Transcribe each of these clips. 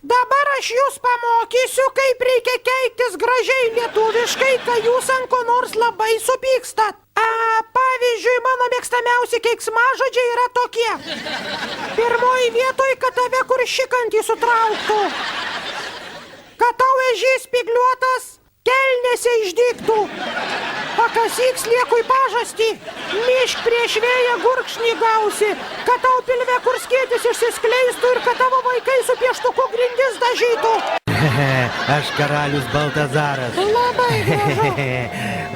Dabar aš jūs pamokysiu, kaip reikia keiktis gražiai lietuviškai, kai jūs ant ko nors labai supykstat. Pavyzdžiui, mano mėgstamiausi keiksmažodžiai yra tokie. Pirmoji vietoj, kad tave kur šikantį sutrauktų. Kad tau ežys spygliuotas, kelnėse išdygtų. Pakasyk sliekui pažastį, mišk prieš vėją gurkšnį gausi, kad tau pilve kur skėtis išsiskleistų ir kad tavo vaikai su pieštuku grindis dažytų. Aš karalius Baltazaras. Labai gražu.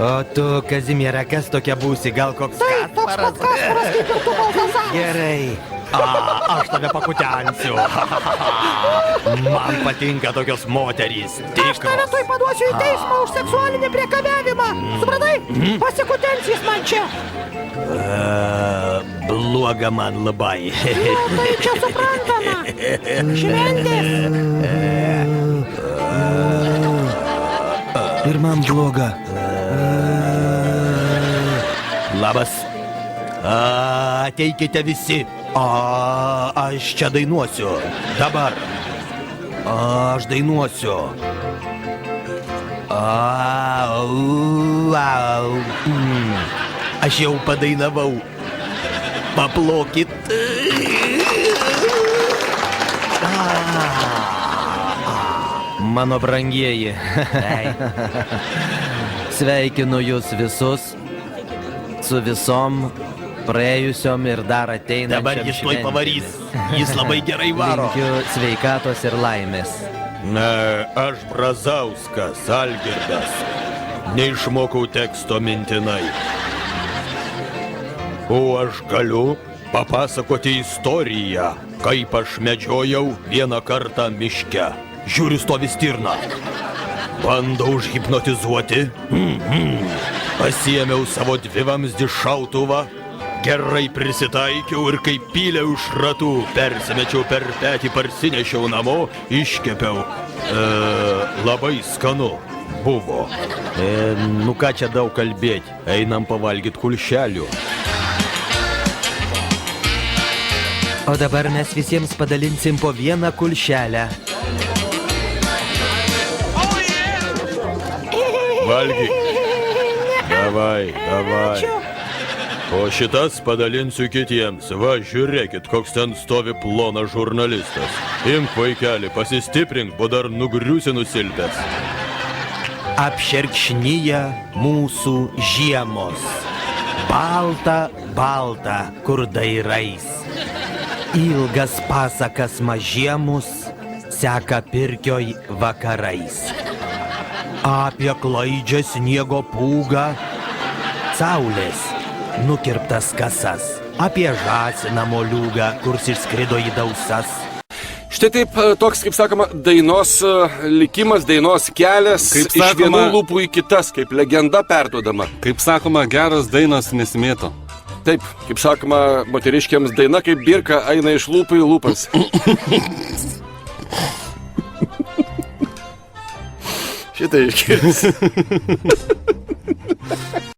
O tu, Kazimiera, kas tokia būsi? Gal koks Taip, toks pat Kasparas kaip ir tu, Baltazaras. Gerai. Aš tave pakutensiu. Man patinka tokios moterys. Aš tave tuoj paduosiu į teismą už seksualinį priekabiavimą. Supratai? Pasikutensis man čia. Bloga man labai. Tai čia suprantama. Šventės. Ir man bloga. Labas. Ateikite visi. Aš čia dainuosiu. Dabar. Aš dainuosiu. Aš jau padainavau. Paplokit. Mano brangieji. Sveikinu jūs visus su visom praėjusiom ir dar ateinančiom Dabar jis tuoj pavarys. Jis labai gerai varo. Linkiu sveikatos ir laimės. Aš Brazauskas, Algirdas. Neišmokau teksto mintinai. O aš galiu papasakoti istoriją, kaip aš medžiojau vieną kartą miške. Žiūriu, stovi stirna. Bandau užhipnotizuoti. Pasiėmiau savo dvivamzdį šautuvą. Gerai prisitaikiau ir kaip pylė už ratų, persimečiau per petį, parsinešiau namo, iškepiau. Labai skanu buvo. Nu ką čia daug kalbėti, einam pavalgyt kulšelių. O dabar mes visiems padalinsim po vieną kulšelę. Valgyk. Davai. O šitas padalinsiu kitiems. Va, žiūrėkit, koks ten stovi plonas žurnalistas. Imk, vaikeli, pasistiprink, bo dar nugriusi nusilpęs. Apšerkšnyja mūsų žiemos. Balta, kur dairais. Ilgas pasakas mažiemus seka pirkioj vakarais. Apie klaidžią sniego pūgą, saulės nukirptas kasas, apie žąsiną moliūgą, kurs išskrido į dausas. Štai taip, toks, kaip sakoma, dainos likimas, dainos kelias Kaip iš sakoma- vienų lūpų į kitas, kaip legenda perduodama. Kaip sakoma, geras dainas nesimėto. Taip, kaip sakoma, moteriškiams daina kaip birka eina iš lūpų į lūpas. Šitai iškirs.